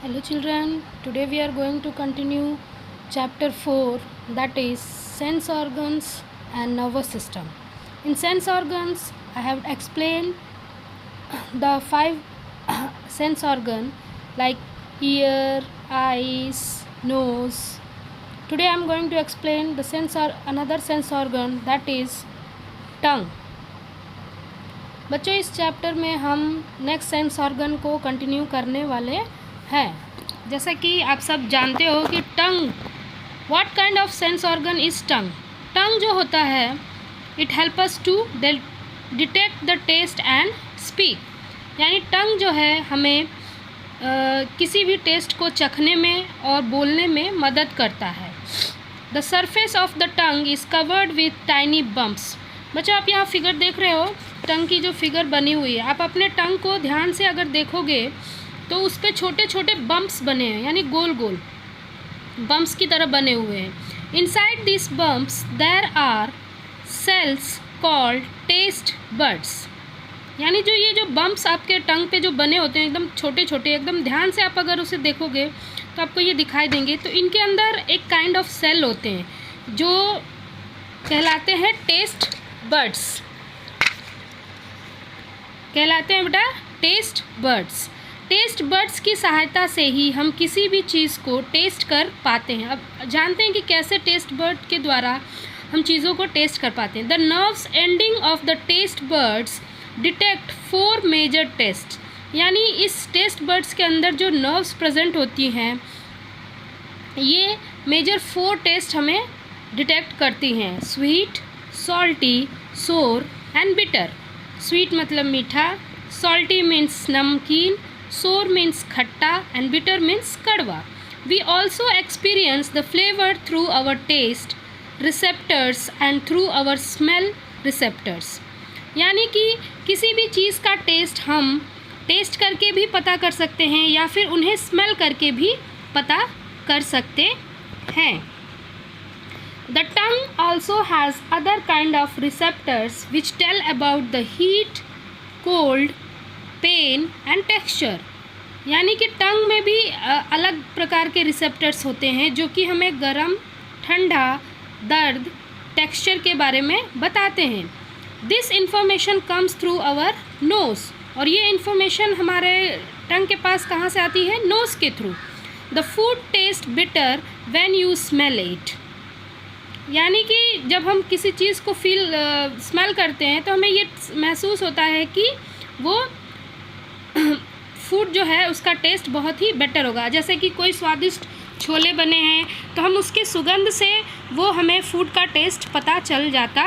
Hello children, today we are going to continue chapter 4, that is sense organs and nervous system. In sense organs I have explained the 5 sense organ like ear, eyes, nose. Today I am going to explain the another sense organ, that is tongue. बच्चों इस chapter में हम next sense organ को continue करने वाले हैं। जैसा कि आप सब जानते हो कि tongue, what kind of sense organ is tongue. Tongue जो होता है it help us to detect the taste and speak, यानी टंग जो है हमें किसी भी टेस्ट को चखने में और बोलने में मदद करता है। The surface of the tongue is covered with tiny bumps. बच्चों आप यहाँ फिगर देख रहे हो, टंग की जो फिगर बनी हुई है, आप अपने टंग को ध्यान से अगर देखोगे तो उस पर छोटे छोटे बम्प्स बने हैं, यानी गोल गोल बम्प्स की तरह बने हुए हैं। Inside this bumps there are cells called taste buds, यानी जो बम्प्स आपके टंग पे जो बने होते हैं एकदम छोटे छोटे, एकदम ध्यान से आप अगर उसे देखोगे तो आपको ये दिखाई देंगे। तो इनके अंदर एक काइंड ऑफ सेल होते हैं जो कहलाते हैं टेस्ट बड्स, कहलाते हैं बेटा टेस्ट बड्स। टेस्ट बड्स की सहायता से ही हम किसी भी चीज़ को टेस्ट कर पाते हैं। अब जानते हैं कि कैसे टेस्ट बर्ड के द्वारा हम चीज़ों को टेस्ट कर पाते हैं। The nerves ending of the taste birds detect 4 major taste, यानी इस टेस्ट बर्ड्स के अंदर जो नर्व्स प्रेजेंट होती हैं ये मेजर 4 टेस्ट हमें डिटेक्ट करती हैं। Sweet, salty, sour and bitter. Sweet मतलब मीठा, सॉल्टी मीन्स नमकीन, सोर मीन्स खट्टा एंड बिटर मीन्स कड़वा। We also experience the flavour through our taste receptors and through our smell receptors, यानी कि किसी भी चीज़ का टेस्ट हम टेस्ट करके भी पता कर सकते हैं या फिर उन्हें स्मेल करके भी पता कर सकते हैं। The tongue also has other kind of receptors which tell about the heat, cold, pain and texture, यानी कि टंग में भी अलग प्रकार के रिसेप्टर्स होते हैं जो कि हमें गर्म, ठंडा, दर्द, टेक्सचर के बारे में बताते हैं। This information comes through our nose, और ये इंफॉर्मेशन हमारे टंग के पास कहाँ से आती है? नोज़ के through. The food taste bitter when you smell it, यानी कि जब हम किसी चीज़ को स्मेल करते हैं तो हमें ये महसूस होता है कि वो फूड जो है उसका टेस्ट बहुत ही बेटर होगा। जैसे कि कोई स्वादिष्ट छोले बने हैं तो हम उसके सुगंध से वो हमें फूड का टेस्ट पता चल जाता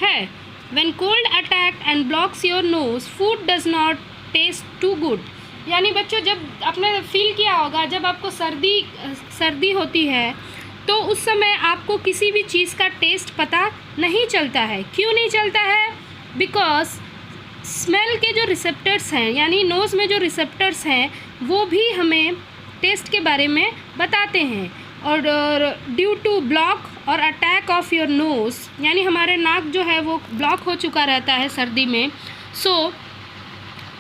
है। When cold attack and blocks your nose food does not taste too good, यानी बच्चों जब आपने फील किया होगा जब आपको सर्दी होती है तो उस समय आपको किसी भी चीज़ का टेस्ट पता नहीं चलता है। क्यों नहीं चलता है? बिकॉज स्मेल के जो रिसेप्टर्स हैं, यानी नोज़ में जो रिसेप्टर्स हैं वो भी हमें टेस्ट के बारे में बताते हैं। और ड्यू टू ब्लॉक और अटैक ऑफ योर नोज़, यानी हमारे नाक जो है वो ब्लॉक हो चुका रहता है सर्दी में, सो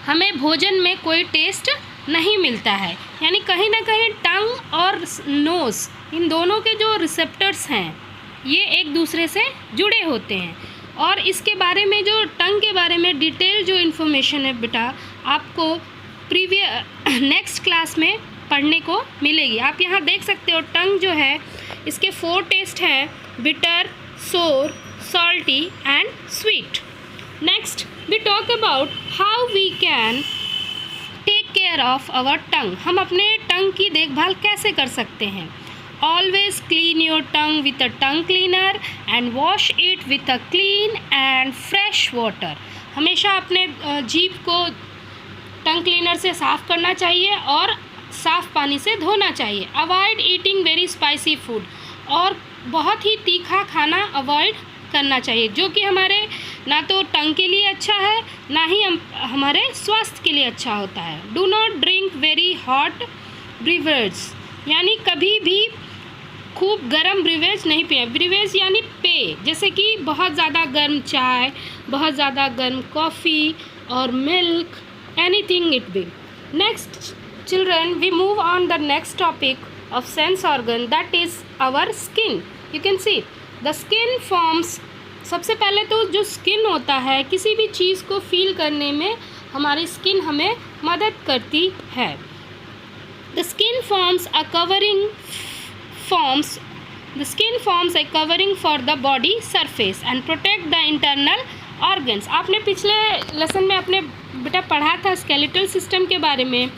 हमें भोजन में कोई टेस्ट नहीं मिलता है। यानी कहीं ना कहीं टंग और नोज़, इन दोनों के जो रिसेप्टर्स हैं ये एक दूसरे से जुड़े होते हैं। और इसके बारे में जो टंग के बारे में डिटेल जो इन्फॉर्मेशन है बेटा आपको नेक्स्ट क्लास में पढ़ने को मिलेगी। आप यहाँ देख सकते हो टंग जो है इसके 4 टेस्ट हैं, bitter, sour, salty and sweet. Next we talk about how we can take care of our tongue. हम अपने टंग की देखभाल कैसे कर सकते हैं? Always clean your tongue with a tongue cleaner and wash it with a clean and fresh water. हमेशा अपने जीभ को टंग क्लीनर से साफ़ करना चाहिए और साफ़ पानी से धोना चाहिए। Avoid eating very spicy food, और बहुत ही तीखा खाना अवॉइड करना चाहिए जो कि हमारे ना तो टंग के लिए अच्छा है ना ही हमारे स्वास्थ्य के लिए अच्छा होता है। Do not drink very hot beverage, यानी कभी भी खूब गर्म ब्रीवेज नहीं पिए। ब्रीवेज यानी पेय, जैसे कि बहुत ज़्यादा गर्म चाय, बहुत ज़्यादा गर्म कॉफ़ी और milk, anything it be. Next children, we move on the next topic of sense organ, that is our skin. You can see the skin forms. सबसे पहले तो जो स्किन होता है, किसी भी चीज़ को फील करने में हमारी स्किन हमें मदद करती है. The skin forms a covering for the body surface and protect the internal organs. आपने पिछले लेसन में अपने बेटा पढ़ा था स्केलेटल सिस्टम के बारे में.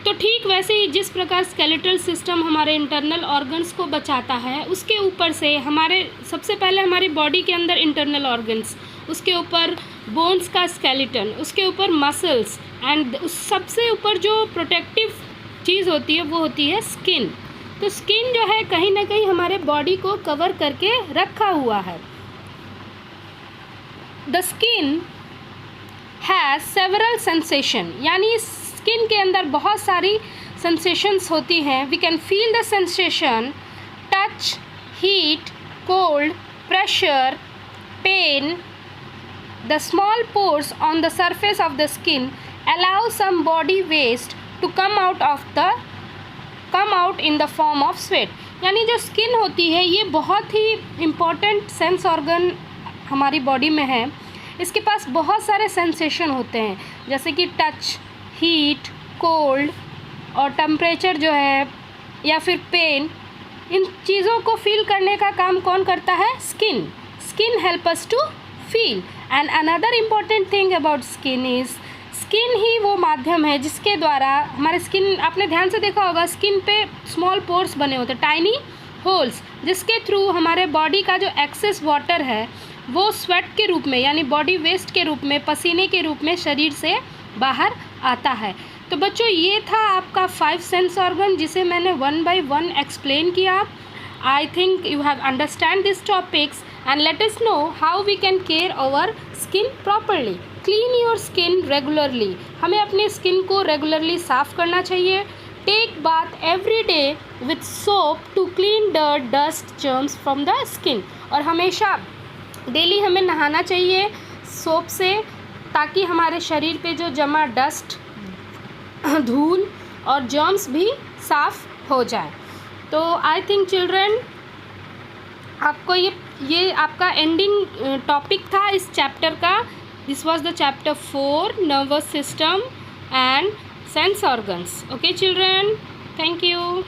तो ठीक वैसे ही जिस प्रकार स्केलेटल सिस्टम हमारे इंटरनल ऑर्गन्स को बचाता है, उसके ऊपर से हमारे सबसे पहले हमारी बॉडी के अंदर इंटरनल ऑर्गन्स, उसके ऊपर बोन्स का स्केलेटन, उसके ऊपर मसल्स, एंड सबसे ऊपर जो प्रोटेक्टिव चीज़ होती है वो होती है स्किन. तो स्किन जो है कहीं ना कहीं हमारे बॉडी को कवर करके रखा हुआ है. The skin has several sensation, यानी स्किन के अंदर बहुत सारी सेंसेशंस होती हैं. We can feel the sensation touch, heat, cold, pressure, pain. The small pores on the surface of the skin allow some body waste to come out in the form of sweat. यानी जो skin होती है ये बहुत ही important sense organ हमारी body में है. इसके पास बहुत सारे सेंसेशन होते हैं, जैसे कि टच, हीट, कोल्ड और टेम्परेचर जो है, या फिर पेन. इन चीज़ों को फील करने का काम कौन करता है? Skin. Skin help us to feel. And another important thing about skin is, skin ही वो माध्यम है जिसके द्वारा हमारे स्किन, आपने ध्यान से देखा होगा स्किन पे स्मॉल पोर्स बने होते हैं, टाइनी होल्स, जिसके थ्रू हमारे बॉडी का जो एक्सेस वाटर है वो स्वेट के रूप में, यानी बॉडी वेस्ट के रूप में, पसीने के रूप में शरीर से बाहर आता है. तो बच्चों ये था आपका 5 सेंस ऑर्गन जिसे मैंने 1 by 1 एक्सप्लेन किया. I think you have understand this topics and let us know how we can care our skin properly. Clean your skin regularly, हमें अपने स्किन को रेगुलरली साफ़ करना चाहिए. Take bath every day with soap to clean dirt, dust, germs from the skin. और हमेशा daily हमें नहाना चाहिए सोप से, ताकि हमारे शरीर पे जो जमा डस्ट, धूल और जर्म्स भी साफ़ हो जाए. तो आई थिंक चिल्ड्रन आपको ये आपका एंडिंग टॉपिक था इस चैप्टर का. This was the chapter 4, nervous system and sense organs. Okay children, thank you.